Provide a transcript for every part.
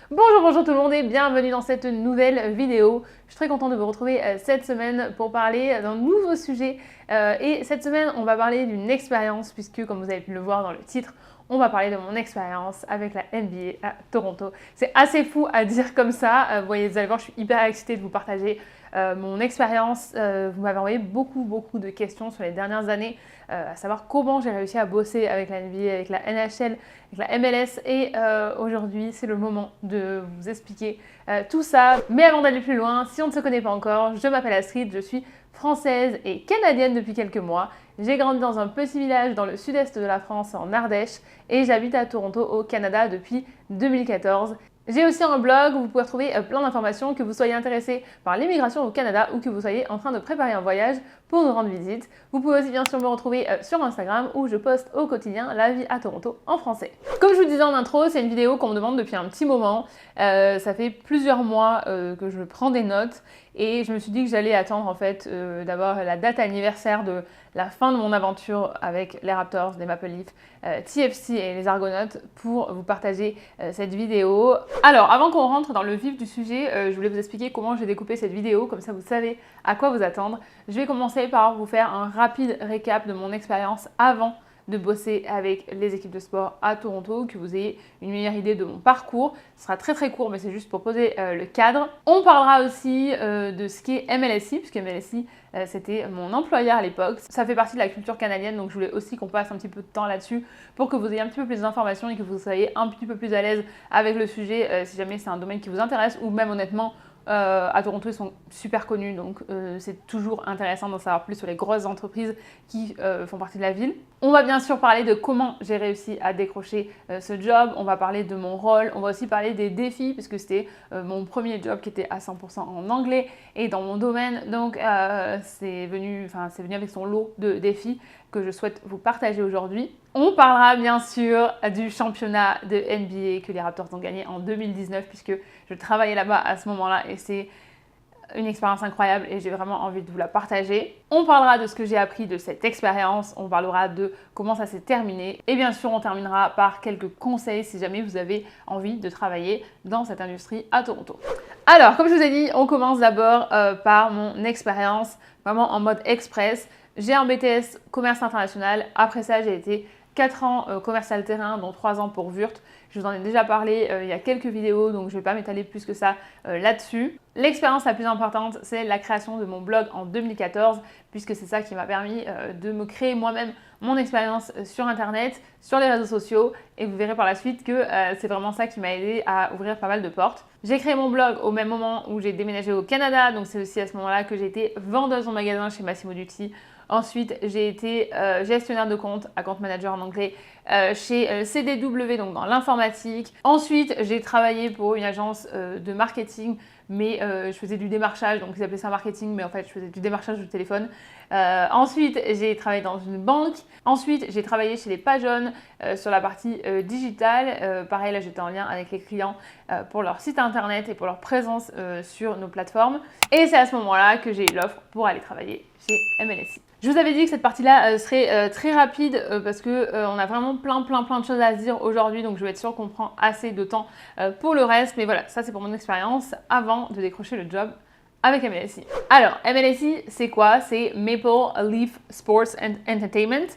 Bonjour tout le monde et bienvenue dans cette nouvelle vidéo. Je suis très contente de vous retrouver cette semaine pour parler d'un nouveau sujet. Et cette semaine, on va parler d'une expérience puisque, comme vous avez pu le voir dans le titre, on va parler de mon expérience avec la NBA à Toronto. C'est assez fou à dire comme ça. Vous voyez, vous allez voir, je suis hyper excitée de vous partager mon expérience. Vous m'avez envoyé beaucoup de questions sur les dernières années, à savoir comment j'ai réussi à bosser avec la NBA, avec la NHL, avec la MLS. Et aujourd'hui, c'est le moment de vous expliquer tout ça. Mais avant d'aller plus loin, si on ne se connaît pas encore, je m'appelle Astrid, je suis française et canadienne depuis quelques mois. J'ai grandi dans un petit village dans le sud-est de la France, en Ardèche, et j'habite à Toronto, au Canada, depuis 2014. J'ai aussi un blog où vous pouvez retrouver plein d'informations, que vous soyez intéressé par l'immigration au Canada ou que vous soyez en train de préparer un voyage pour nous rendre visite. Vous pouvez aussi bien sûr me retrouver sur Instagram où je poste au quotidien la vie à Toronto en français. Comme je vous disais en intro, c'est une vidéo qu'on me demande depuis un petit moment. Ça fait plusieurs mois que je prends des notes et je me suis dit que j'allais attendre en fait d'avoir la date anniversaire de la fin de mon aventure avec les Raptors, les Maple Leafs, TFC et les Argonautes pour vous partager cette vidéo. Alors, avant qu'on rentre dans le vif du sujet, je voulais vous expliquer comment j'ai découpé cette vidéo, comme ça vous savez à quoi vous attendre. Je vais commencer par vous faire un rapide récap de mon expérience avant de bosser avec les équipes de sport à Toronto, que vous ayez une meilleure idée de mon parcours. Ce sera très court, mais c'est juste pour poser le cadre. On parlera aussi de ce qu'est MLSI, puisque MLSI, c'était mon employeur à l'époque. Ça fait partie de la culture canadienne, donc je voulais aussi qu'on passe un petit peu de temps là-dessus pour que vous ayez un petit peu plus d'informations et que vous soyez un petit peu plus à l'aise avec le sujet, si jamais c'est un domaine qui vous intéresse, ou même honnêtement, à Toronto, ils sont super connus, donc c'est toujours intéressant d'en savoir plus sur les grosses entreprises qui font partie de la ville. On va bien sûr parler de comment j'ai réussi à décrocher ce job, on va parler de mon rôle, on va aussi parler des défis, puisque c'était mon premier job qui était à 100% en anglais et dans mon domaine, donc c'est venu avec son lot de défis que je souhaite vous partager aujourd'hui. On parlera bien sûr du championnat de NBA que les Raptors ont gagné en 2019 puisque je travaillais là-bas à ce moment-là et c'est une expérience incroyable et j'ai vraiment envie de vous la partager. On parlera de ce que j'ai appris de cette expérience, on parlera de comment ça s'est terminé et bien sûr on terminera par quelques conseils si jamais vous avez envie de travailler dans cette industrie à Toronto. Alors comme je vous ai dit, on commence d'abord par mon expérience vraiment en mode express. J'ai un BTS commerce international, après ça j'ai été 4 ans commercial terrain, dont 3 ans pour Wurt. Je vous en ai déjà parlé il y a quelques vidéos, donc je ne vais pas m'étaler plus que ça là-dessus. L'expérience la plus importante, c'est la création de mon blog en 2014, puisque c'est ça qui m'a permis de me créer moi-même mon expérience sur Internet, sur les réseaux sociaux, et vous verrez par la suite que c'est vraiment ça qui m'a aidé à ouvrir pas mal de portes. J'ai créé mon blog au même moment où j'ai déménagé au Canada, donc c'est aussi à ce moment-là que j'ai été vendeuse en magasin chez Massimo Dutti. Ensuite, j'ai été gestionnaire de compte, account manager en anglais, chez CDW, donc dans l'informatique. Ensuite, j'ai travaillé pour une agence de marketing, mais je faisais du démarchage, donc ils appelaient ça marketing, mais en fait, je faisais du démarchage de téléphone. Ensuite, j'ai travaillé dans une banque. Ensuite, j'ai travaillé chez les Pajon sur la partie digitale. Pareil, là, j'étais en lien avec les clients pour leur site internet et pour leur présence sur nos plateformes. Et c'est à ce moment-là que j'ai eu l'offre pour aller travailler chez MLSI. Je vous avais dit que cette partie-là serait très rapide parce qu'on a vraiment plein de choses à se dire aujourd'hui, donc je vais être sûre qu'on prend assez de temps pour le reste. Mais voilà, ça c'est pour mon expérience avant de décrocher le job avec MLSI. Alors, MLSI, c'est quoi? C'est Maple Leaf Sports and Entertainment.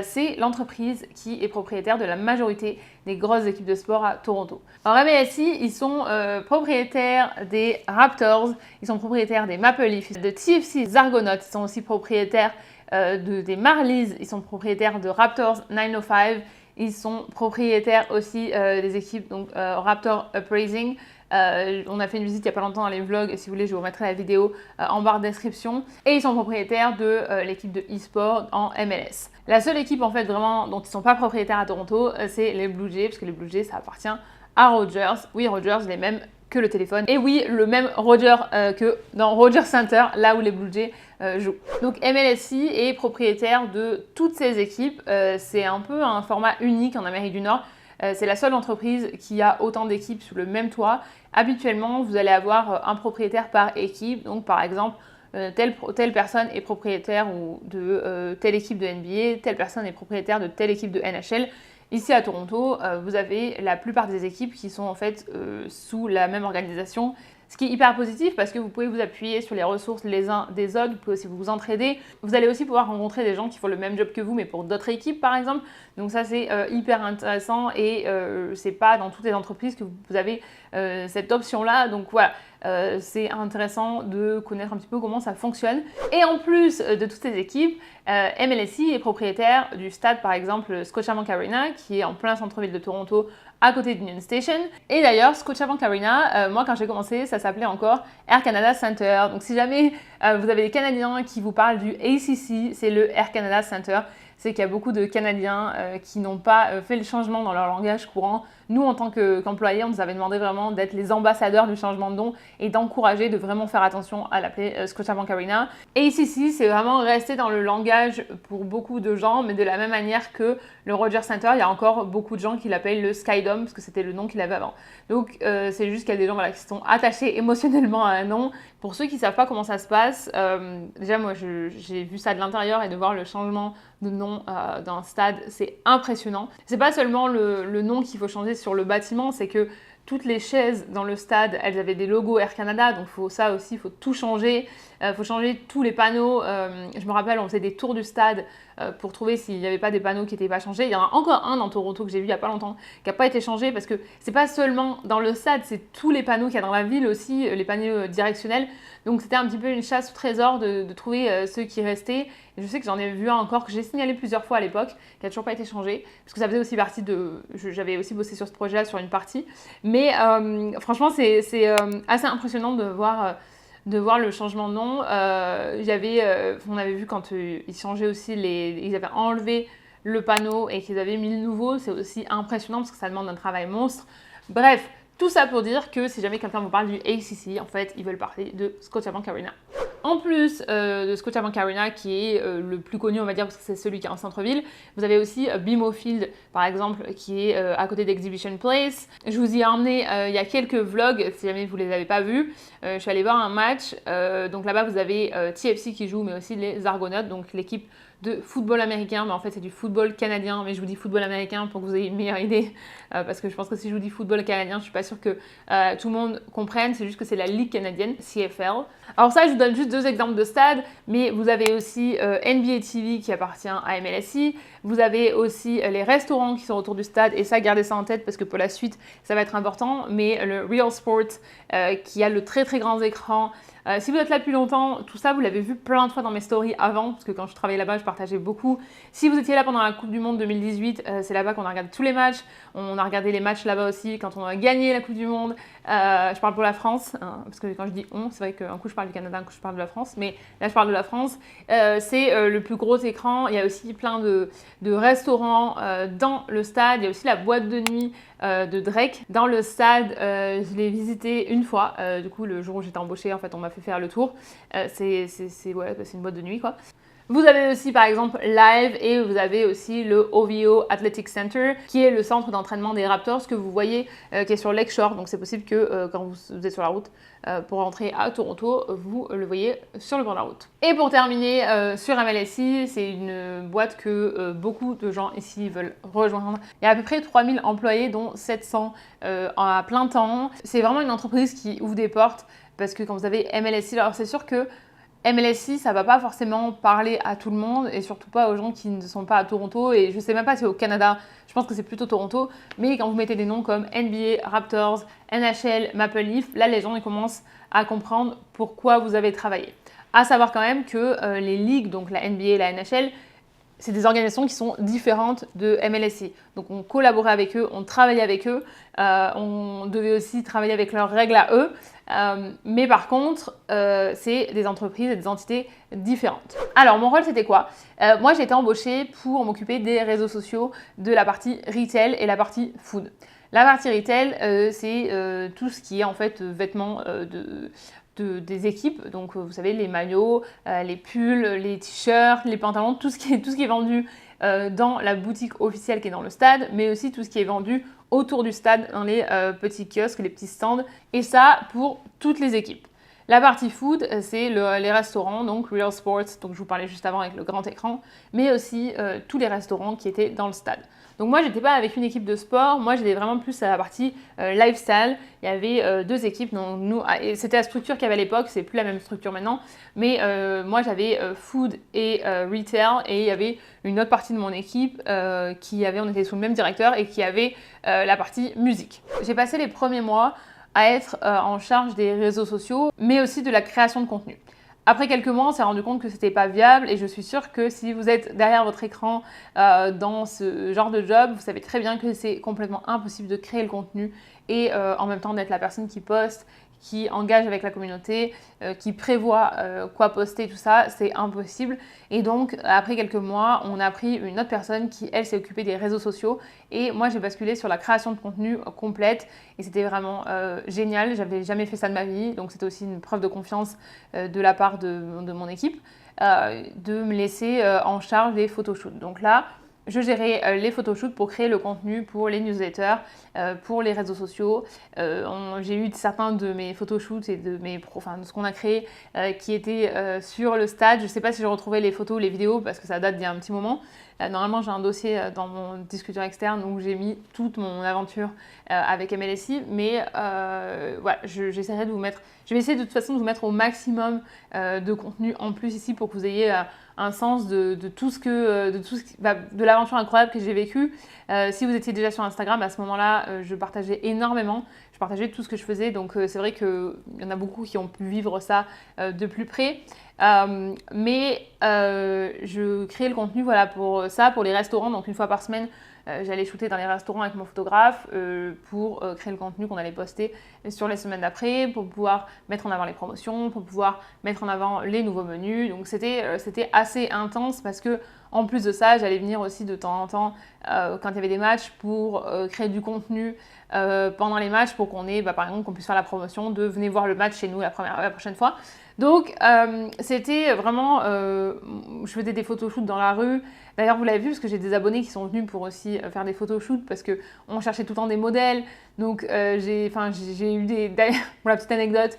C'est l'entreprise qui est propriétaire de la majorité des grosses équipes de sport à Toronto. Alors MLSI, ils sont propriétaires des Raptors, ils sont propriétaires des Maple Leafs, de TFC, des Argonautes, ils sont aussi propriétaires des Marlies, ils sont propriétaires de Raptors 905, ils sont propriétaires aussi des équipes donc Raptor Uprising. On a fait une visite il n'y a pas longtemps dans les vlogs, et si vous voulez, je vous remettrai la vidéo en barre de description. Et ils sont propriétaires de l'équipe de e-sport en MLS. La seule équipe en fait vraiment dont ils ne sont pas propriétaires à Toronto, c'est les Blue Jays, parce que les Blue Jays ça appartient à Rogers. Oui, Rogers, les mêmes que le téléphone. Et oui, le même Roger que dans Rogers Center, là où les Blue Jays jouent. Donc MLSI est propriétaire de toutes ces équipes. C'est un peu un format unique en Amérique du Nord. C'est la seule entreprise qui a autant d'équipes sous le même toit. Habituellement, vous allez avoir un propriétaire par équipe. Donc par exemple, telle personne est propriétaire de telle équipe de NBA, telle personne est propriétaire de telle équipe de NHL. Ici à Toronto, vous avez la plupart des équipes qui sont en fait sous la même organisation. Ce qui est hyper positif parce que vous pouvez vous appuyer sur les ressources les uns des autres, vous pouvez aussi vous entraider. Vous allez aussi pouvoir rencontrer des gens qui font le même job que vous mais pour d'autres équipes par exemple. Donc ça c'est hyper intéressant et c'est pas dans toutes les entreprises que vous avez cette option-là. Donc voilà, c'est intéressant de connaître un petit peu comment ça fonctionne. Et en plus de toutes ces équipes, MLSE est propriétaire du stade par exemple Scotiabank Arena qui est en plein centre-ville de Toronto à côté d'Union Station. Et d'ailleurs, Scotiabank Arena, moi quand j'ai commencé, ça s'appelait encore Air Canada Centre. Donc si jamais vous avez des Canadiens qui vous parlent du ACC, c'est le Air Canada Centre. C'est qu'il y a beaucoup de Canadiens qui n'ont pas fait le changement dans leur langage courant. Nous, en tant qu'employés, on nous avait demandé vraiment d'être les ambassadeurs du changement de nom et d'encourager, de vraiment faire attention à l'appeler Scotiabank Arena. Et ici, c'est vraiment resté dans le langage pour beaucoup de gens, mais de la même manière que le Rogers Center, il y a encore beaucoup de gens qui l'appellent le Skydome parce que c'était le nom qu'il avait avant. Donc, c'est juste qu'il y a des gens qui sont attachés émotionnellement à un nom. Pour ceux qui ne savent pas comment ça se passe, déjà moi j'ai vu ça de l'intérieur et de voir le changement de nom d'un stade, c'est impressionnant. C'est pas seulement le nom qu'il faut changer sur le bâtiment, c'est que toutes les chaises dans le stade, elles avaient des logos Air Canada, donc ça aussi, il faut tout changer. Il faut changer tous les panneaux. Je me rappelle, on faisait des tours du stade pour trouver s'il n'y avait pas des panneaux qui n'étaient pas changés. Il y en a encore un dans Toronto que j'ai vu il n'y a pas longtemps, qui n'a pas été changé parce que c'est pas seulement dans le stade, c'est tous les panneaux qu'il y a dans la ville aussi, les panneaux directionnels. Donc c'était un petit peu une chasse au trésor de trouver ceux qui restaient. Et je sais que j'en ai vu un encore que j'ai signalé plusieurs fois à l'époque, qui n'a toujours pas été changé, parce que ça faisait aussi partie de... J'avais aussi bossé sur ce projet-là, sur une partie. Mais franchement, c'est assez impressionnant de voir le changement de nom. On avait vu quand ils changeaient aussi ils avaient enlevé le panneau et qu'ils avaient mis le nouveau. C'est aussi impressionnant parce que ça demande un travail monstre. Bref, tout ça pour dire que si jamais quelqu'un vous parle du ACC, en fait, ils veulent parler de Scotiabank Arena. En plus de Scotiabank Arena, qui est le plus connu, on va dire, parce que c'est celui qui est en centre-ville, vous avez aussi BMO Field, par exemple, qui est à côté d'Exhibition Place. Je vous y ai emmené il y a quelques vlogs, si jamais vous ne les avez pas vus. Je suis allée voir un match. Donc là-bas, vous avez TFC qui joue, mais aussi les Argonautes, donc l'équipe de football américain, mais en fait c'est du football canadien, mais je vous dis football américain pour que vous ayez une meilleure idée, parce que je pense que si je vous dis football canadien, je suis pas sûre que tout le monde comprenne, c'est juste que c'est la Ligue canadienne, CFL. Alors ça, je vous donne juste deux exemples de stades, mais vous avez aussi NBA TV qui appartient à MLSE, vous avez aussi les restaurants qui sont autour du stade, et ça, gardez ça en tête parce que pour la suite, ça va être important, mais le Real Sport qui a le très très grand écran. Si vous êtes là depuis longtemps, tout ça, vous l'avez vu plein de fois dans mes stories avant, parce que quand je travaillais là-bas, je partageais beaucoup. Si vous étiez là pendant la Coupe du Monde 2018, c'est là-bas qu'on a regardé tous les matchs. On a regardé les matchs là-bas aussi quand on a gagné la Coupe du Monde. Je parle pour la France, hein, parce que quand je dis on, c'est vrai qu'un coup je parle du Canada, un coup je parle de la France, mais là je parle de la France. C'est le plus gros écran. Il y a aussi plein de restaurants dans le stade. Il y a aussi la boîte de nuit de Drake dans le stade. Je l'ai visité une fois. Du coup, le jour où j'étais embauchée, en fait, on m'a fait faire le tour. C'est une boîte de nuit, quoi. Vous avez aussi par exemple Live et vous avez aussi le OVO Athletic Center qui est le centre d'entraînement des Raptors que vous voyez qui est sur Lakeshore. Donc c'est possible que quand vous êtes sur la route pour rentrer à Toronto, vous le voyez sur le bord de la route. Et pour terminer sur MLSE, c'est une boîte que beaucoup de gens ici veulent rejoindre. Il y a à peu près 3000 employés dont 700 à plein temps. C'est vraiment une entreprise qui ouvre des portes parce que quand vous avez MLSE, alors c'est sûr que MLSE, ça va pas forcément parler à tout le monde et surtout pas aux gens qui ne sont pas à Toronto et je sais même pas si au Canada, je pense que c'est plutôt Toronto, mais quand vous mettez des noms comme NBA, Raptors, NHL, Maple Leaf, là les gens ils commencent à comprendre pourquoi vous avez travaillé. À savoir quand même que les ligues, donc la NBA et la NHL, c'est des organisations qui sont différentes de MLSE. Donc on collaborait avec eux, on travaillait avec eux, on devait aussi travailler avec leurs règles à eux. Mais par contre, c'est des entreprises et des entités différentes. Alors, mon rôle, c'était quoi? Moi, j'ai été embauchée pour m'occuper des réseaux sociaux de la partie retail et la partie food. La partie retail, c'est tout ce qui est en fait vêtements des équipes. Donc, vous savez, les maillots, les pulls, les t-shirts, les pantalons, tout ce qui est vendu dans la boutique officielle qui est dans le stade, mais aussi tout ce qui est vendu autour du stade, dans les petits kiosques, les petits stands, et ça pour toutes les équipes. La partie food, c'est les restaurants, donc Real Sports, donc je vous parlais juste avant avec le grand écran, mais aussi tous les restaurants qui étaient dans le stade. Donc moi, j'étais pas avec une équipe de sport, moi j'étais vraiment plus à la partie lifestyle. Il y avait deux équipes, donc nous, et c'était la structure qu'il y avait à l'époque, c'est plus la même structure maintenant, mais moi j'avais food et retail, et il y avait une autre partie de mon équipe on était sous le même directeur et qui avait la partie musique. J'ai passé les premiers mois à être en charge des réseaux sociaux, mais aussi de la création de contenu. Après quelques mois, on s'est rendu compte que c'était pas viable, et je suis sûre que si vous êtes derrière votre écran dans ce genre de job, vous savez très bien que c'est complètement impossible de créer le contenu et en même temps d'être la personne qui poste, qui engage avec la communauté, qui prévoit quoi poster, tout ça, c'est impossible. Et donc, après quelques mois, on a pris une autre personne qui, elle, s'est occupée des réseaux sociaux. Et moi, j'ai basculé sur la création de contenu complète. Et c'était vraiment génial. J'avais jamais fait ça de ma vie. Donc, c'était aussi une preuve de confiance de la part de mon équipe, de me laisser en charge des photoshoots. Donc là, je gérais les photoshoots pour créer le contenu pour les newsletters, pour les réseaux sociaux. J'ai eu certains de mes photoshoots et de ce qu'on a créé qui étaient sur le stade. Je ne sais pas si je retrouvais les photos ou les vidéos parce que ça date d'il y a un petit moment. Normalement, j'ai un dossier dans mon discuteur externe où j'ai mis toute mon aventure avec MLSI, mais voilà, j'essaierai de vous mettre. Je vais essayer de toute façon de vous mettre au maximum de contenu en plus ici pour que vous ayez un sens de l'aventure incroyable que j'ai vécue. Si vous étiez déjà sur Instagram, à ce moment-là, je partageais énormément. Je partageais tout ce que je faisais, donc c'est vrai qu'il y en a beaucoup qui ont pu vivre ça de plus près. Mais je créais le contenu voilà, pour ça, pour les restaurants. Donc une fois par semaine, j'allais shooter dans les restaurants avec mon photographe pour créer le contenu qu'on allait poster sur les semaines d'après, pour pouvoir mettre en avant les promotions, pour pouvoir mettre en avant les nouveaux menus. Donc c'était assez intense parce que en plus de ça, j'allais venir aussi de temps en temps quand il y avait des matchs pour créer du contenu pendant les matchs pour qu'on ait, par exemple, qu'on puisse faire la promotion de venez voir le match chez nous la prochaine fois. Donc c'était vraiment, je faisais des photoshoots dans la rue. D'ailleurs, vous l'avez vu parce que j'ai des abonnés qui sont venus pour aussi faire des photoshoots parce qu'on cherchait tout le temps des modèles. Donc j'ai eu d'ailleurs, pour la petite anecdote,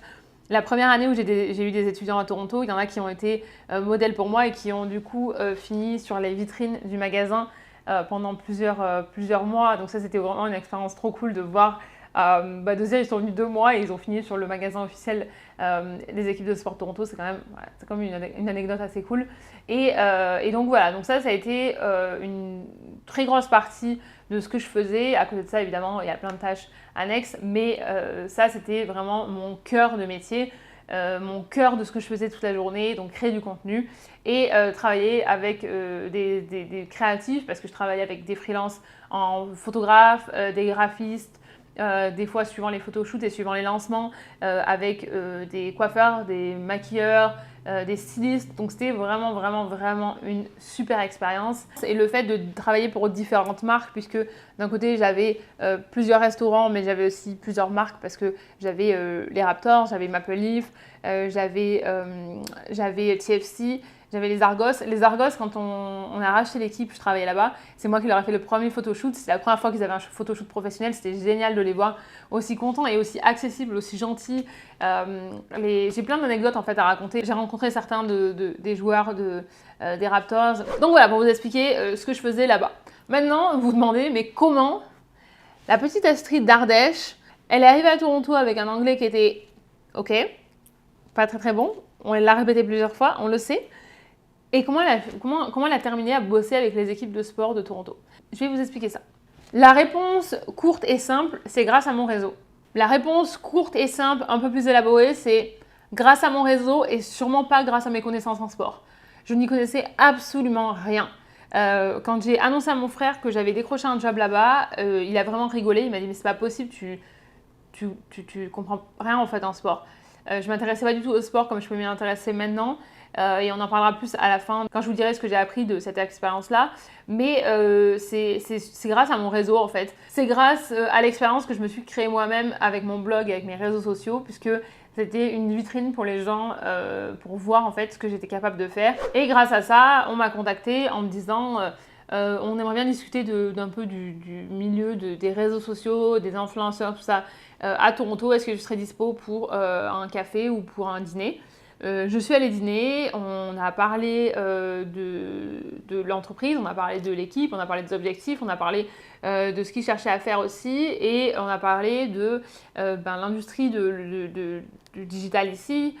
la première année où j'ai eu des étudiants à Toronto, il y en a qui ont été modèles pour moi et qui ont du coup fini sur les vitrines du magasin pendant plusieurs mois. Donc ça, c'était vraiment une expérience trop cool de voir. Deuxième, ils sont venus 2 mois et ils ont fini sur le magasin officiel des équipes de sport Toronto. C'est quand même une anecdote assez cool. Et donc voilà, donc ça a été une très grosse partie de ce que je faisais. À côté de ça, évidemment, il y a plein de tâches annexes, mais ça, c'était vraiment mon cœur de métier. Mon cœur de ce que je faisais toute la journée, donc créer du contenu et travailler avec des créatifs parce que je travaillais avec des freelances en photographe, des graphistes, des fois suivant les photoshoots et suivant les lancements, avec des coiffeurs, des maquilleurs, des stylistes. Donc c'était vraiment, vraiment, vraiment une super expérience. Et le fait de travailler pour différentes marques, puisque d'un côté j'avais plusieurs restaurants, mais j'avais aussi plusieurs marques parce que j'avais les Raptors, j'avais Maple Leaf, j'avais TFC, j'avais les Argos. Les Argos, quand on a racheté l'équipe, je travaillais là-bas, c'est moi qui leur ai fait le premier photoshoot. C'était la première fois qu'ils avaient un photoshoot professionnel. C'était génial de les voir aussi contents et aussi accessibles, aussi gentils. J'ai plein d'anecdotes en fait à raconter. J'ai rencontré certains des joueurs des Raptors. Donc voilà, pour vous expliquer ce que je faisais là-bas. Maintenant, vous vous demandez, mais comment la petite Astrid d'Ardèche, elle est arrivée à Toronto avec un anglais qui était ok, pas très très bon. On l'a répété plusieurs fois, on le sait. Et comment elle a terminé à bosser avec les équipes de sport de Toronto? Je vais vous expliquer ça. La réponse courte et simple, c'est grâce à mon réseau. La réponse courte et simple, un peu plus élaborée, c'est grâce à mon réseau et sûrement pas grâce à mes connaissances en sport. Je n'y connaissais absolument rien. Quand j'ai annoncé à mon frère que j'avais décroché un job là-bas, il a vraiment rigolé. Il m'a dit mais c'est pas possible, tu comprends rien en fait en sport. Je m'intéressais pas du tout au sport comme je peux m'y intéresser maintenant. Et on en parlera plus à la fin quand je vous dirai ce que j'ai appris de cette expérience-là. Mais c'est grâce à mon réseau en fait. C'est grâce à l'expérience que je me suis créée moi-même avec mon blog et avec mes réseaux sociaux puisque c'était une vitrine pour les gens pour voir en fait ce que j'étais capable de faire. Et grâce à ça, on m'a contactée en me disant on aimerait bien discuter d'un peu du milieu des réseaux sociaux, des influenceurs, tout ça à Toronto. Est-ce que je serais dispo pour un café ou pour un dîner? Je suis allée dîner, on a parlé de l'entreprise, on a parlé de l'équipe, on a parlé des objectifs, on a parlé de ce qu'ils cherchaient à faire aussi et on a parlé de l'industrie du digital ici,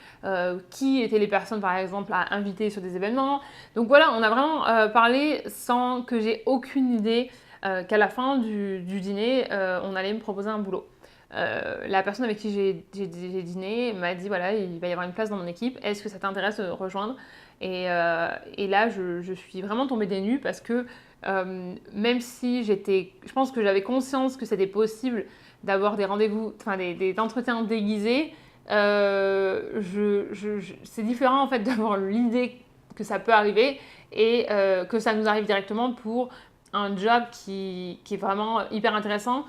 qui étaient les personnes par exemple à inviter sur des événements. Donc voilà, on a vraiment parlé sans que j'ai aucune idée qu'à la fin du dîner, on allait me proposer un boulot. La personne avec qui j'ai dîné m'a dit voilà, il va y avoir une place dans mon équipe, est-ce que ça t'intéresse de rejoindre et là, je suis vraiment tombée des nues parce que même si je pense que j'avais conscience que c'était possible d'avoir des rendez-vous, enfin des entretiens déguisés, c'est différent en fait d'avoir l'idée que ça peut arriver et que ça nous arrive directement pour un job qui est vraiment hyper intéressant.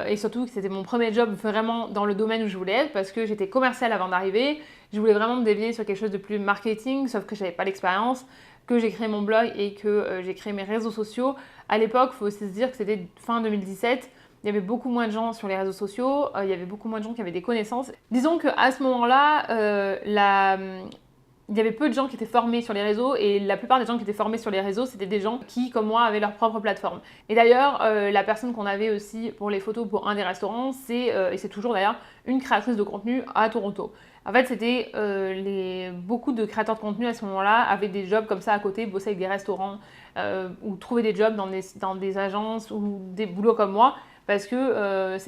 Et surtout que c'était mon premier job vraiment dans le domaine où je voulais être parce que j'étais commerciale avant d'arriver. Je voulais vraiment me dévier sur quelque chose de plus marketing, sauf que je n'avais pas l'expérience, que j'ai créé mon blog et que j'ai créé mes réseaux sociaux. À l'époque, il faut aussi se dire que c'était fin 2017. Il y avait beaucoup moins de gens sur les réseaux sociaux, il y avait beaucoup moins de gens qui avaient des connaissances. Disons qu'à ce moment-là, il y avait peu de gens qui étaient formés sur les réseaux et la plupart des gens qui étaient formés sur les réseaux, c'était des gens qui, comme moi, avaient leur propre plateforme. Et d'ailleurs, la personne qu'on avait aussi pour les photos pour un des restaurants, et c'est toujours d'ailleurs, une créatrice de contenu à Toronto. En fait, c'était beaucoup de créateurs de contenu à ce moment-là avaient des jobs comme ça à côté, bossaient avec des restaurants ou trouvaient des jobs dans des agences ou des boulots comme moi parce que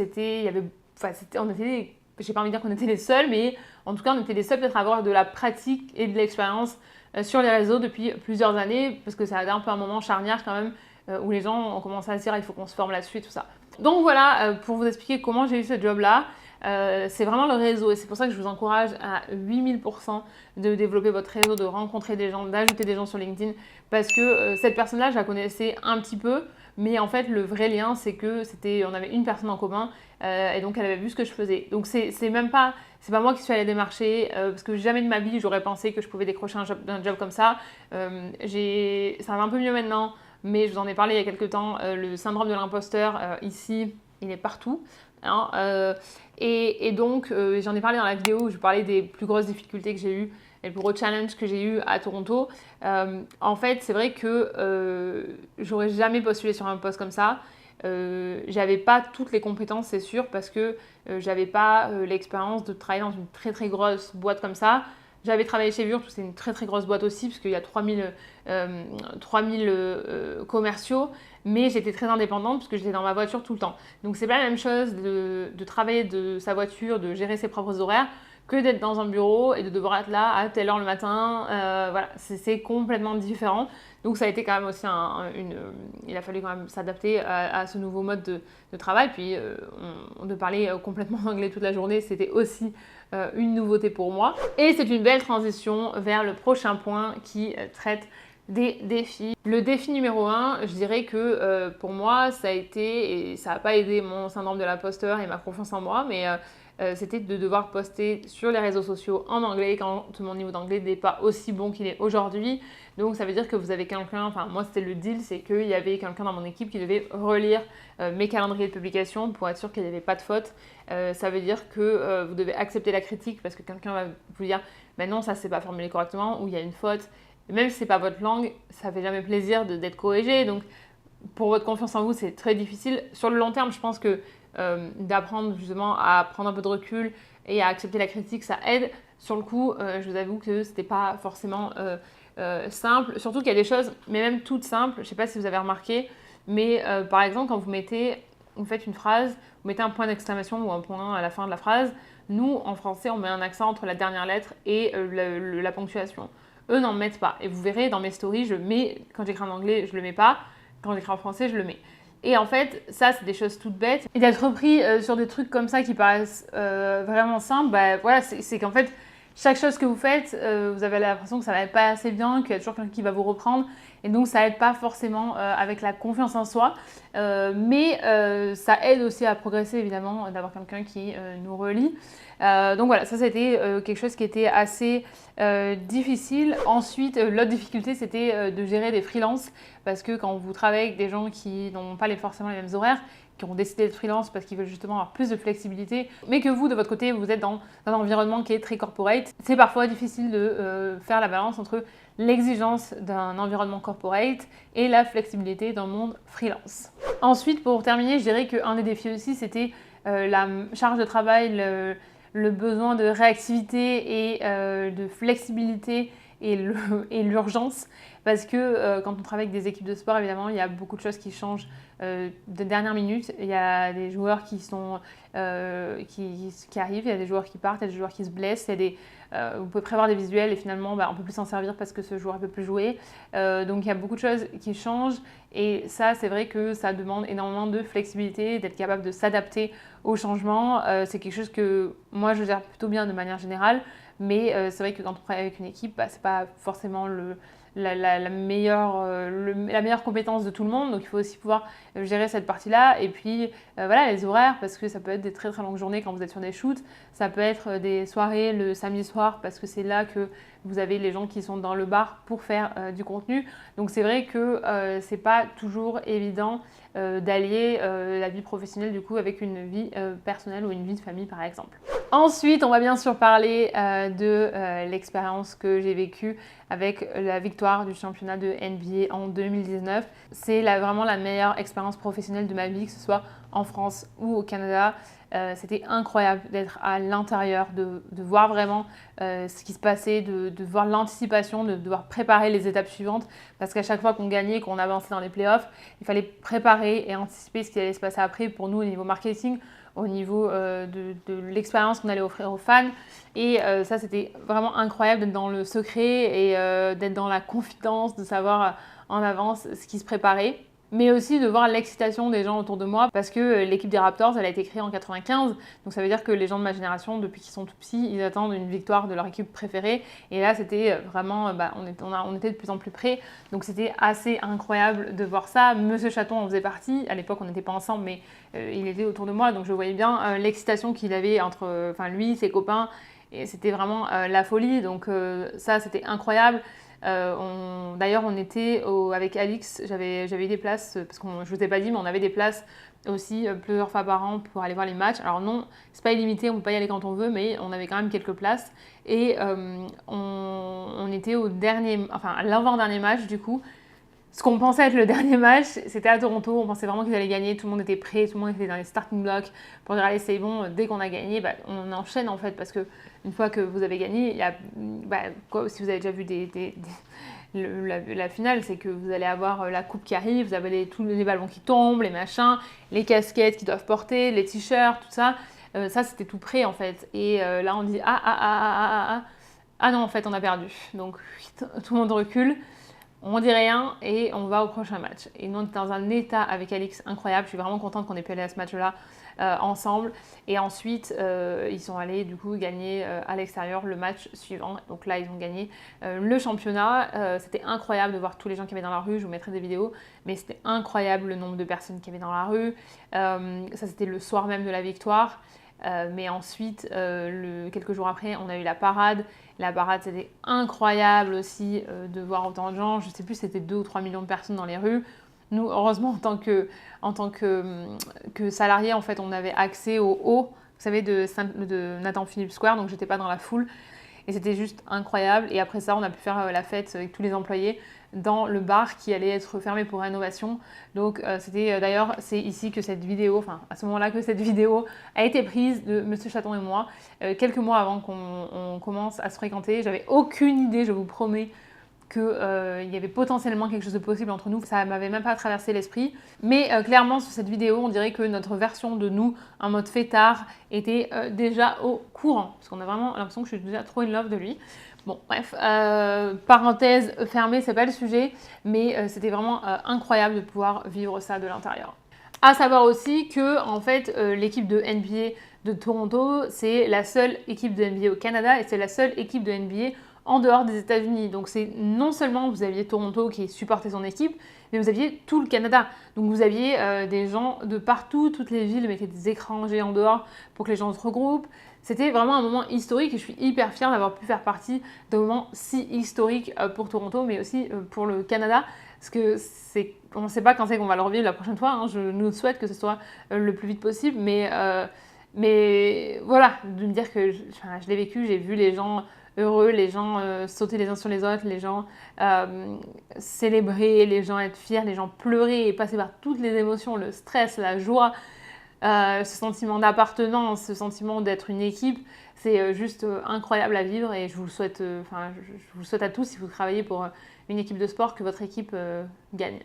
on était j'ai pas envie de dire qu'on était les seuls, mais en tout cas, on était les seuls peut-être à avoir de la pratique et de l'expérience sur les réseaux depuis plusieurs années, parce que ça a été un peu un moment charnière quand même, où les gens ont commencé à se dire il faut qu'on se forme là-dessus et tout ça. Donc voilà, pour vous expliquer comment j'ai eu ce job-là, c'est vraiment le réseau et c'est pour ça que je vous encourage à 8000% de développer votre réseau, de rencontrer des gens, d'ajouter des gens sur LinkedIn, parce que cette personne-là, je la connaissais un petit peu, mais en fait, le vrai lien, c'est que on avait une personne en commun et donc elle avait vu ce que je faisais. Donc c'est pas moi qui suis allée démarcher parce que jamais de ma vie j'aurais pensé que je pouvais décrocher un job comme ça. Ça va un peu mieux maintenant, mais je vous en ai parlé il y a quelques temps. Le syndrome de l'imposteur ici, il est partout. Hein, et donc j'en ai parlé dans la vidéo où je parlais des plus grosses difficultés que j'ai eues et le plus gros challenge que j'ai eu à Toronto. En fait, c'est vrai que j'aurais jamais postulé sur un poste comme ça. J'avais pas toutes les compétences, c'est sûr, parce que j'avais pas l'expérience de travailler dans une très très grosse boîte comme ça. J'avais travaillé chez Vurt, c'est une très très grosse boîte aussi, parce qu'il y a 3000 commerciaux, mais j'étais très indépendante parce que j'étais dans ma voiture tout le temps. Donc c'est pas la même chose de travailler de sa voiture, de gérer ses propres horaires, que d'être dans un bureau et de devoir être là à telle heure le matin. Voilà, c'est complètement différent. Donc ça a été quand même aussi il a fallu quand même s'adapter à ce nouveau mode de travail. Puis de parler complètement anglais toute la journée, c'était aussi une nouveauté pour moi. Et c'est une belle transition vers le prochain point qui traite des défis. Le défi numéro 1, je dirais que pour moi, ça a été, et ça n'a pas aidé mon syndrome de l'imposteur et ma confiance en moi, mais c'était de devoir poster sur les réseaux sociaux en anglais quand mon niveau d'anglais n'est pas aussi bon qu'il est aujourd'hui. Donc ça veut dire que vous avez quelqu'un, enfin moi c'était le deal, c'est qu'il y avait quelqu'un dans mon équipe qui devait relire mes calendriers de publication pour être sûr qu'il n'y avait pas de faute. Ça veut dire que vous devez accepter la critique parce que quelqu'un va vous dire ben non, ça c'est pas formulé correctement ou il y a une faute. Et même si c'est pas votre langue, ça fait jamais plaisir d'être corrigé. Donc pour votre confiance en vous, c'est très difficile. Sur le long terme, je pense que d'apprendre justement à prendre un peu de recul et à accepter la critique, ça aide. Sur le coup, je vous avoue que c'était pas forcément simple. Surtout qu'il y a des choses, mais même toutes simples, je sais pas si vous avez remarqué, mais par exemple, quand vous faites une phrase, vous mettez un point d'exclamation ou un point à la fin de la phrase, nous, en français, on met un accent entre la dernière lettre et la ponctuation. Eux n'en mettent pas. Et vous verrez, dans mes stories, quand j'écris en anglais, je le mets pas. Quand j'écris en français, je le mets. Et en fait, ça, c'est des choses toutes bêtes. Et d'être repris sur des trucs comme ça qui paraissent vraiment simples, bah voilà, c'est qu'en fait, chaque chose que vous faites, vous avez l'impression que ça va pas assez bien, qu'il y a toujours quelqu'un qui va vous reprendre. Et donc, ça aide pas forcément avec la confiance en soi. Mais ça aide aussi à progresser, évidemment, d'avoir quelqu'un qui nous relie. Donc voilà, ça c'était quelque chose qui était assez difficile. Ensuite, l'autre difficulté, c'était de gérer des freelances parce que quand vous travaillez avec des gens qui n'ont pas forcément les mêmes horaires, qui ont décidé d'être freelance parce qu'ils veulent justement avoir plus de flexibilité, mais que vous, de votre côté, vous êtes dans un environnement qui est très corporate. C'est parfois difficile de faire la balance entre l'exigence d'un environnement corporate et la flexibilité d'un monde freelance. Ensuite, pour terminer, je dirais qu'un des défis aussi, c'était la charge de travail, le besoin de réactivité et de flexibilité et l'urgence, parce que quand on travaille avec des équipes de sport, évidemment, il y a beaucoup de choses qui changent de dernière minute. Il y a des joueurs qui arrivent, il y a des joueurs qui partent, il y a des joueurs qui se blessent, vous pouvez prévoir des visuels et finalement on ne peut plus s'en servir parce que ce joueur ne peut plus jouer. Donc il y a beaucoup de choses qui changent et ça, c'est vrai que ça demande énormément de flexibilité, d'être capable de s'adapter aux changements. C'est quelque chose que moi je gère plutôt bien de manière générale, mais c'est vrai que quand on travaille avec une équipe, c'est pas forcément la meilleure compétence de tout le monde, donc il faut aussi pouvoir gérer cette partie-là. Et puis voilà, les horaires, parce que ça peut être des très très longues journées quand vous êtes sur des shoots, ça peut être des soirées le samedi soir parce que c'est là que vous avez les gens qui sont dans le bar pour faire du contenu. Donc c'est vrai que c'est pas toujours évident d'allier la vie professionnelle du coup avec une vie personnelle ou une vie de famille par exemple. Ensuite, on va bien sûr parler de l'expérience que j'ai vécue avec la victoire du championnat de NBA en 2019. C'est vraiment la meilleure expérience professionnelle de ma vie, que ce soit en France ou au Canada. C'était incroyable d'être à l'intérieur, de voir vraiment ce qui se passait, de voir l'anticipation, de devoir préparer les étapes suivantes. Parce qu'à chaque fois qu'on gagnait, qu'on avançait dans les playoffs, il fallait préparer et anticiper ce qui allait se passer après pour nous au niveau marketing, au niveau de l'expérience qu'on allait offrir aux fans. Et ça, c'était vraiment incroyable d'être dans le secret et d'être dans la confidence, de savoir en avance ce qui se préparait. Mais aussi de voir l'excitation des gens autour de moi parce que l'équipe des Raptors, elle a été créée en 95. Donc ça veut dire que les gens de ma génération, depuis qu'ils sont tout petits, ils attendent une victoire de leur équipe préférée. Et là, c'était vraiment, on était de plus en plus près. Donc c'était assez incroyable de voir ça. Monsieur Chaton en faisait partie. À l'époque, on n'était pas ensemble, mais il était autour de moi. Donc je voyais bien l'excitation qu'il avait entre lui, ses copains. Et c'était vraiment la folie. Donc ça, c'était incroyable. D'ailleurs, on était avec Alix, j'avais eu des places, parce que je ne vous ai pas dit, mais on avait des places aussi plusieurs fois par an pour aller voir les matchs. Alors non, c'est pas illimité, on ne peut pas y aller quand on veut, mais on avait quand même quelques places. Et on était à l'avant-dernier match du coup. Ce qu'on pensait être le dernier match, c'était à Toronto. On pensait vraiment qu'ils allaient gagner. Tout le monde était prêt, tout le monde était dans les starting blocks pour dire allez, c'est bon, dès qu'on a gagné, on enchaîne en fait. Parce que une fois que vous avez gagné, si vous avez déjà vu la finale, c'est que vous allez avoir la coupe qui arrive, vous avez tous les ballons qui tombent, les machins, les casquettes qu'ils doivent porter, les t-shirts, tout ça. Ça, c'était tout prêt en fait. Et là, on dit ah non, en fait, on a perdu. Donc, tout le monde recule. On dit rien et on va au prochain match. Et nous, on était dans un état avec Alix incroyable. Je suis vraiment contente qu'on ait pu aller à ce match-là ensemble. Et ensuite, ils sont allés du coup gagner à l'extérieur le match suivant. Donc là, ils ont gagné le championnat. C'était incroyable de voir tous les gens qui avaient dans la rue. Je vous mettrai des vidéos. Mais c'était incroyable le nombre de personnes qui avaient dans la rue. Ça, c'était le soir même de la victoire. Mais ensuite, quelques jours après, on a eu la parade. La parade, c'était incroyable aussi de voir autant de gens. Je ne sais plus, c'était 2 ou 3 millions de personnes dans les rues. Nous, heureusement, en tant que salariés, en fait, on avait accès au haut, vous savez, de Nathan Philippe Square. Donc, je n'étais pas dans la foule. Et c'était juste incroyable. Et après ça, on a pu faire la fête avec tous les employés dans le bar qui allait être fermé pour rénovation. Donc d'ailleurs, c'est ici que cette vidéo, à ce moment-là que cette vidéo a été prise de Monsieur Chaton et moi, quelques mois avant qu'on commence à se fréquenter. J'avais aucune idée, je vous promets, qu'il y avait potentiellement quelque chose de possible entre nous. Ça m'avait même pas traversé l'esprit. Mais clairement, sur cette vidéo, on dirait que notre version de nous, en mode fêtard, était déjà au courant. Parce qu'on a vraiment l'impression que je suis déjà trop in love de lui. Bon, bref, parenthèse fermée, c'est pas le sujet, mais c'était vraiment incroyable de pouvoir vivre ça de l'intérieur. À savoir aussi que, en fait, l'équipe de NBA de Toronto, c'est la seule équipe de NBA au Canada et c'est la seule équipe de NBA en dehors des États-Unis. Donc c'est non seulement vous aviez Toronto qui supportait son équipe, mais vous aviez tout le Canada. Donc vous aviez des gens de partout, toutes les villes mettaient des écrans géants dehors pour que les gens se regroupent. C'était vraiment un moment historique et je suis hyper fière d'avoir pu faire partie d'un moment si historique pour Toronto, mais aussi pour le Canada. parce que on ne sait pas quand c'est qu'on va le revivre la prochaine fois, hein. Je nous souhaite que ce soit le plus vite possible, mais voilà, de me dire que je l'ai vécu, j'ai vu les gens heureux, les gens sauter les uns sur les autres, les gens célébrer, les gens être fiers, les gens pleurer et passer par toutes les émotions, le stress, la joie, ce sentiment d'appartenance, ce sentiment d'être une équipe, c'est juste incroyable à vivre et je vous le souhaite, je vous le souhaite à tous si vous travaillez pour une équipe de sport, que votre équipe gagne.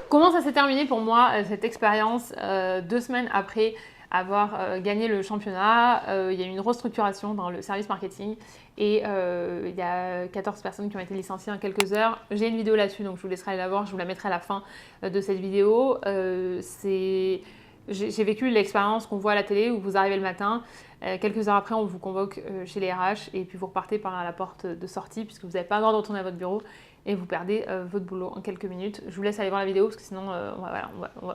Comment ça s'est terminé pour moi cette expérience 2 semaines après avoir gagné le championnat? Il y a eu une restructuration dans le service marketing et il y a 14 personnes qui ont été licenciées en quelques heures. J'ai une vidéo là-dessus, donc je vous laisserai aller la voir, je vous la mettrai à la fin de cette vidéo. J'ai vécu l'expérience qu'on voit à la télé où vous arrivez le matin, quelques heures après on vous convoque chez les RH et puis vous repartez par la porte de sortie puisque vous n'avez pas le droit de retourner à votre bureau et vous perdez votre boulot en quelques minutes. Je vous laisse aller voir la vidéo parce que sinon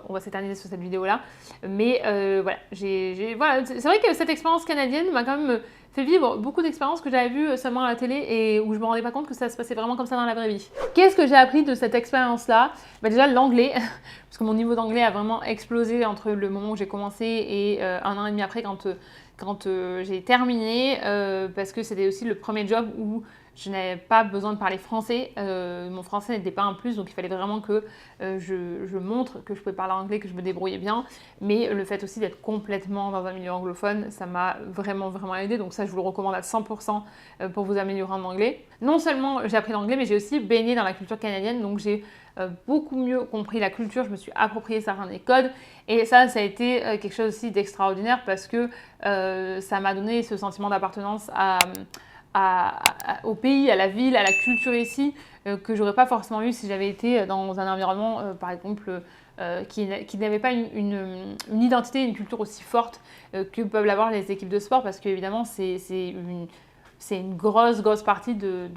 on va s'éterniser sur cette vidéo-là. Mais voilà, c'est vrai que cette expérience canadienne m'a quand même fait vivre beaucoup d'expériences que j'avais vues seulement à la télé et où je me rendais pas compte que ça se passait vraiment comme ça dans la vraie vie. Qu'est-ce que j'ai appris de cette expérience-là? Déjà l'anglais, parce que mon niveau d'anglais a vraiment explosé entre le moment où j'ai commencé et 1 an et demi après quand j'ai terminé, parce que c'était aussi le premier job où je n'avais pas besoin de parler français. Mon français n'était pas un plus, donc il fallait vraiment que je montre que je pouvais parler anglais, que je me débrouillais bien. Mais le fait aussi d'être complètement dans un milieu anglophone, ça m'a vraiment, vraiment aidé. Donc ça, je vous le recommande à 100% pour vous améliorer en anglais. Non seulement j'ai appris l'anglais, mais j'ai aussi baigné dans la culture canadienne. Donc j'ai beaucoup mieux compris la culture, je me suis approprié certains des codes. Et ça a été quelque chose aussi d'extraordinaire parce que ça m'a donné ce sentiment d'appartenance au pays, à la ville, à la culture ici, que j'aurais pas forcément eu si j'avais été dans un environnement, par exemple, qui n'avait pas une identité, une culture aussi forte que peuvent l'avoir les équipes de sport, parce qu'évidemment, c'est une grosse partie de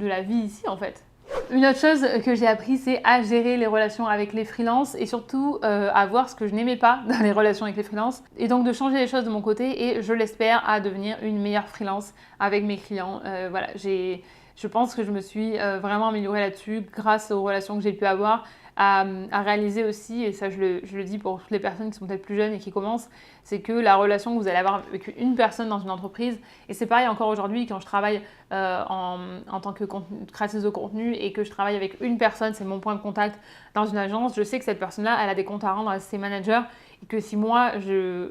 la vie ici, en fait. Une autre chose que j'ai appris, c'est à gérer les relations avec les freelances et surtout à voir ce que je n'aimais pas dans les relations avec les freelances et donc de changer les choses de mon côté et je l'espère à devenir une meilleure freelance avec mes clients. Voilà, je pense que je me suis vraiment améliorée là-dessus grâce aux relations que j'ai pu avoir, à réaliser aussi, et ça je le dis pour toutes les personnes qui sont peut-être plus jeunes et qui commencent, c'est que la relation que vous allez avoir avec une personne dans une entreprise, et c'est pareil encore aujourd'hui quand je travaille en tant que créatrice de contenu et que je travaille avec une personne, c'est mon point de contact dans une agence, je sais que cette personne-là, elle a des comptes à rendre à ses managers et que si moi, je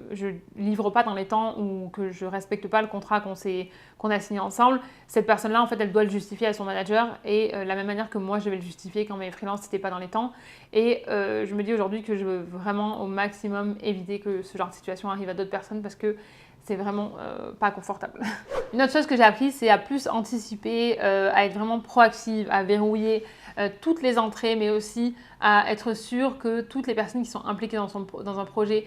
livre pas dans les temps ou que je respecte pas le contrat qu'on a signé ensemble, cette personne-là, en fait, elle doit le justifier à son manager et la même manière que moi, je vais le justifier quand mes freelances n'étaient pas dans les temps. Et je me dis aujourd'hui que je veux vraiment au maximum éviter que ce genre de situation arrive à d'autres personnes parce que c'est vraiment pas confortable. Une autre chose que j'ai appris, c'est à plus anticiper, à être vraiment proactive, à verrouiller toutes les entrées, mais aussi à être sûr que toutes les personnes qui sont impliquées dans un projet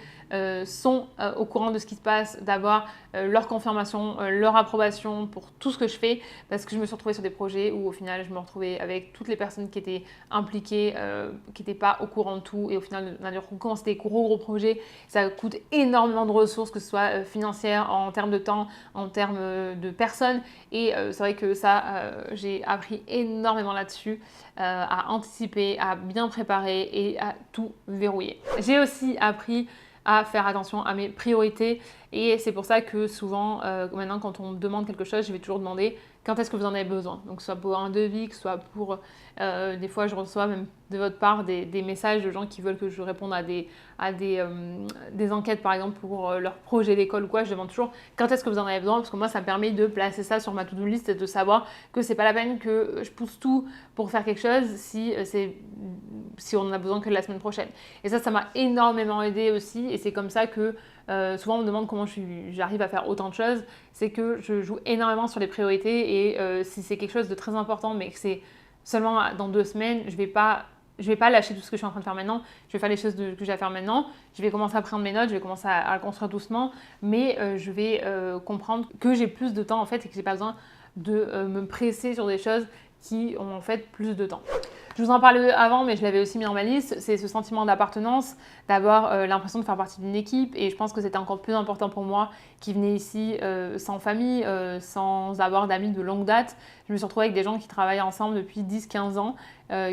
sont au courant de ce qui se passe, d'avoir leur confirmation, leur approbation pour tout ce que je fais, parce que je me suis retrouvée sur des projets où au final je me retrouvais avec toutes les personnes qui étaient impliquées, qui n'étaient pas au courant de tout, et au final, quand c'était des gros projets, ça coûte énormément de ressources, que ce soit financières, en termes de temps, en termes de personnes, et c'est vrai que ça, j'ai appris énormément là-dessus, à anticiper, à bien préparer et à tout verrouiller. J'ai aussi appris à faire attention à mes priorités et c'est pour ça que souvent, maintenant quand on me demande quelque chose, je vais toujours demander quand est-ce que vous en avez besoin. Donc soit pour un devis, que ce soit pour... des fois je reçois même de votre part des messages de gens qui veulent que je réponde à des enquêtes par exemple pour leur projet d'école ou quoi. Je demande toujours quand est-ce que vous en avez besoin parce que moi ça me permet de placer ça sur ma to-do list et de savoir que c'est pas la peine que je pousse tout pour faire quelque chose si on en a besoin que de la semaine prochaine. Et ça m'a énormément aidé aussi et c'est comme ça que souvent on me demande comment j'arrive à faire autant de choses. C'est que je joue énormément sur les priorités et si c'est quelque chose de très important mais que c'est seulement dans 2 semaines, je vais pas lâcher tout ce que je suis en train de faire maintenant. Je vais faire les choses que j'ai à faire maintenant. Je vais commencer à prendre mes notes, je vais commencer à construire doucement, mais je vais comprendre que j'ai plus de temps en fait et que j'ai pas besoin de me presser sur des choses qui ont en fait plus de temps. Je vous en parlais avant, mais je l'avais aussi mis en ma liste, c'est ce sentiment d'appartenance, d'avoir l'impression de faire partie d'une équipe, et je pense que c'était encore plus important pour moi qui venais ici sans famille, sans avoir d'amis de longue date. Je me suis retrouvée avec des gens qui travaillent ensemble depuis 10-15 ans,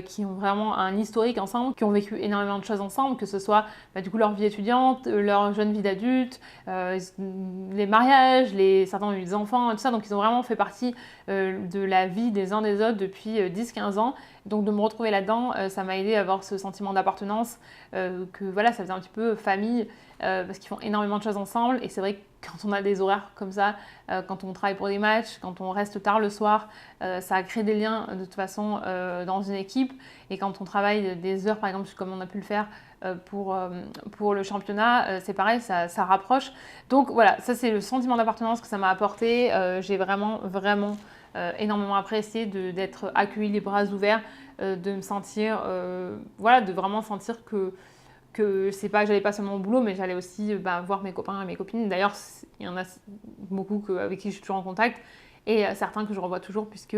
qui ont vraiment un historique ensemble, qui ont vécu énormément de choses ensemble, que ce soit du coup leur vie étudiante, leur jeune vie d'adulte, les mariages, certains ont eu des enfants, tout ça, donc ils ont vraiment fait partie de la vie des uns des autres depuis 10-15 ans. Donc de me retrouver là-dedans, ça m'a aidé à avoir ce sentiment d'appartenance, que voilà, ça faisait un petit peu famille, parce qu'ils font énormément de choses ensemble. Et c'est vrai que quand on a des horaires comme ça, quand on travaille pour des matchs, quand on reste tard le soir, ça crée des liens de toute façon dans une équipe. Et quand on travaille des heures, par exemple, comme on a pu le faire pour le championnat, c'est pareil, ça rapproche. Donc voilà, ça c'est le sentiment d'appartenance que ça m'a apporté. J'ai vraiment énormément apprécié d'être accueillie les bras ouverts, de me sentir, voilà, de vraiment sentir que c'est pas que j'allais pas seulement au boulot, mais j'allais aussi voir mes copains et mes copines. D'ailleurs, il y en a beaucoup avec qui je suis toujours en contact, et certains que je revois toujours puisque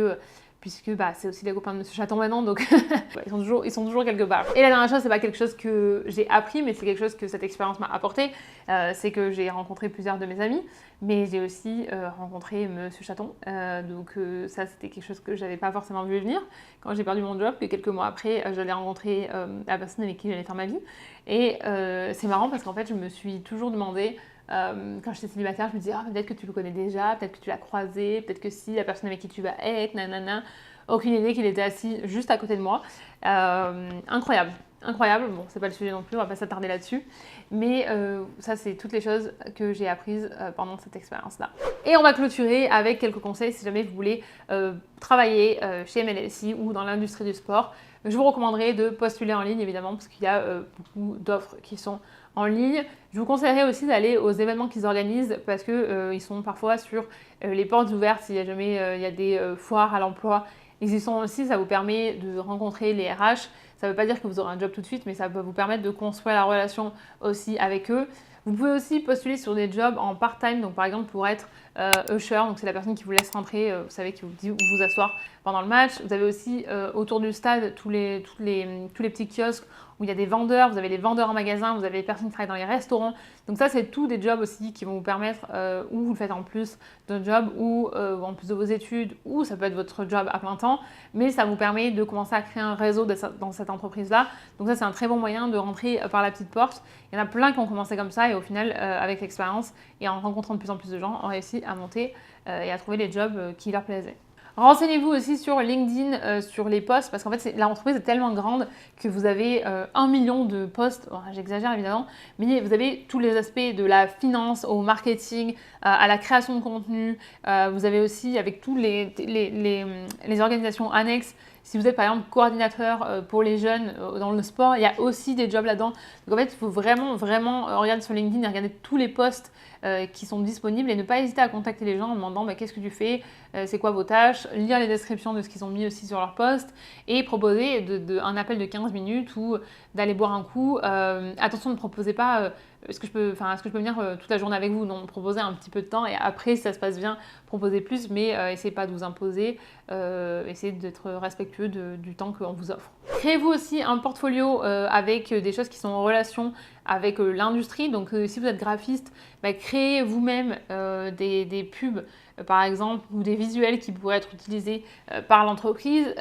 c'est aussi les copains de Monsieur Chaton maintenant, donc ils sont toujours quelque part. Et la dernière chose, c'est pas quelque chose que j'ai appris, mais c'est quelque chose que cette expérience m'a apporté. C'est que j'ai rencontré plusieurs de mes amis, mais j'ai aussi rencontré Monsieur Chaton. Donc ça, c'était quelque chose que j'avais pas forcément vu venir quand j'ai perdu mon job. Et quelques mois après, j'allais rencontrer la personne avec qui j'allais faire ma vie. Et c'est marrant parce qu'en fait, je me suis toujours demandé, quand j'étais célibataire, je me disais peut-être que tu le connais déjà, peut-être que tu l'as croisé, peut-être que si la personne avec qui tu vas être, nanana. Aucune idée qu'il était assis juste à côté de moi. Incroyable. Bon, c'est pas le sujet non plus, on va pas s'attarder là-dessus. Mais ça, c'est toutes les choses que j'ai apprises pendant cette expérience-là. Et on va clôturer avec quelques conseils si jamais vous voulez travailler chez MLSI ou dans l'industrie du sport. Je vous recommanderais de postuler en ligne, évidemment, parce qu'il y a beaucoup d'offres qui sont en ligne. Je vous conseillerais aussi d'aller aux événements qu'ils organisent parce qu'ils sont parfois sur les portes ouvertes s'il y a jamais il y a des foires à l'emploi. Ils y sont aussi, ça vous permet de rencontrer les RH. Ça ne veut pas dire que vous aurez un job tout de suite, mais ça peut vous permettre de construire la relation aussi avec eux. Vous pouvez aussi postuler sur des jobs en part-time, donc par exemple pour être usher, donc c'est la personne qui vous laisse rentrer, vous savez, qui vous dit où vous asseoir pendant le match. Vous avez aussi autour du stade tous les petits kiosques où il y a des vendeurs, vous avez les vendeurs en magasin, vous avez les personnes qui travaillent dans les restaurants. Donc ça, c'est tous des jobs aussi qui vont vous permettre, ou vous le faites en plus d'un job, ou en plus de vos études, ou ça peut être votre job à plein temps, mais ça vous permet de commencer à créer un réseau dans cette entreprise-là. Donc ça, c'est un très bon moyen de rentrer par la petite porte. Il y en a plein qui ont commencé comme ça et au final, avec l'expérience et en rencontrant de plus en plus de gens, ont réussi à monter et à trouver les jobs qui leur plaisaient. Renseignez-vous aussi sur LinkedIn, sur les posts, parce qu'en fait, l'entreprise est tellement grande que vous avez 1 million de posts, bon, j'exagère évidemment, mais vous avez tous les aspects de la finance au marketing, à la création de contenu. Vous avez aussi, avec tous les organisations annexes, si vous êtes par exemple coordinateur pour les jeunes dans le sport, il y a aussi des jobs là-dedans. Donc en fait, il faut vraiment regarder sur LinkedIn et regarder tous les posts qui sont disponibles et ne pas hésiter à contacter les gens en demandant qu'est-ce que tu fais, c'est quoi vos tâches, lire les descriptions de ce qu'ils ont mis aussi sur leur post et proposer un appel de 15 minutes ou d'aller boire un coup. Attention, ne proposez pas est-ce que je peux venir toute la journée avec vous? Non, proposez un petit peu de temps et après, si ça se passe bien, proposez plus, mais essayez pas de vous imposer, essayez d'être respectueux du temps qu'on vous offre. Créez-vous aussi un portfolio avec des choses qui sont en relation avec l'industrie. Donc, si vous êtes graphiste, créez vous-même des pubs, par exemple, ou des visuels qui pourraient être utilisés par l'entreprise.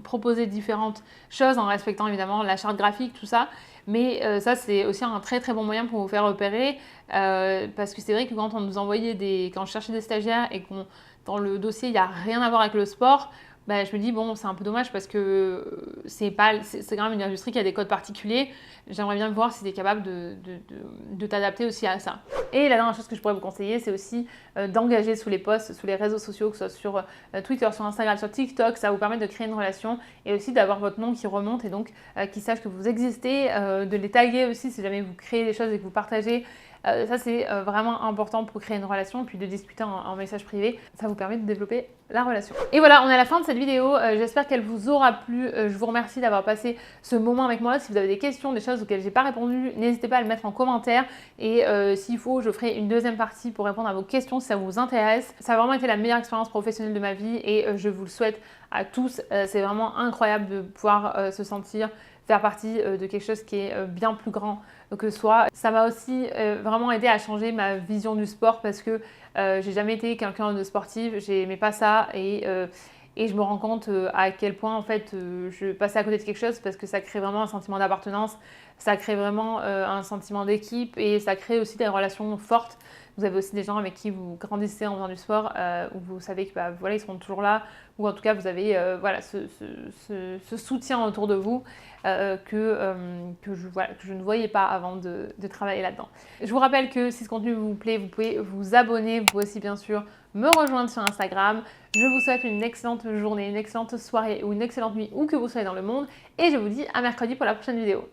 Proposez différentes choses en respectant évidemment la charte graphique, tout ça. Mais ça, c'est aussi un très très bon moyen pour vous faire repérer parce que c'est vrai que quand on nous envoyait quand je cherchais des stagiaires et qu'on dans le dossier, il n'y a rien à voir avec le sport, je me dis, bon, c'est un peu dommage parce que c'est quand même une industrie qui a des codes particuliers. J'aimerais bien voir si tu es capable de t'adapter aussi à ça. Et la dernière chose que je pourrais vous conseiller, c'est aussi d'engager sous les posts, sous les réseaux sociaux, que ce soit sur Twitter, sur Instagram, sur TikTok. Ça vous permet de créer une relation et aussi d'avoir votre nom qui remonte et donc qu'ils sachent que vous existez, de les taguer aussi si jamais vous créez des choses et que vous partagez Ça, c'est vraiment important pour créer une relation, puis de discuter en message privé. Ça vous permet de développer la relation. Et voilà, on est à la fin de cette vidéo. J'espère qu'elle vous aura plu. Je vous remercie d'avoir passé ce moment avec moi. Si vous avez des questions, des choses auxquelles j'ai pas répondu, n'hésitez pas à le mettre en commentaire. Et s'il faut, je ferai une deuxième partie pour répondre à vos questions si ça vous intéresse. Ça a vraiment été la meilleure expérience professionnelle de ma vie et je vous le souhaite à tous. C'est vraiment incroyable de pouvoir se sentir faire partie de quelque chose qui est bien plus grand que soi. Ça m'a aussi vraiment aidé à changer ma vision du sport parce que j'ai jamais été quelqu'un de sportif, j'aimais pas ça et je me rends compte à quel point en fait je passais à côté de quelque chose parce que ça crée vraiment un sentiment d'appartenance, ça crée vraiment un sentiment d'équipe et ça crée aussi des relations fortes. Vous avez aussi des gens avec qui vous grandissez en faisant du sport, où vous savez que voilà, ils seront toujours là, ou en tout cas vous avez voilà, ce soutien autour de vous que je ne voyais pas avant de travailler là-dedans. Je vous rappelle que si ce contenu vous plaît, vous pouvez vous abonner, vous pouvez aussi bien sûr me rejoindre sur Instagram. Je vous souhaite une excellente journée, une excellente soirée ou une excellente nuit où que vous soyez dans le monde et je vous dis à mercredi pour la prochaine vidéo.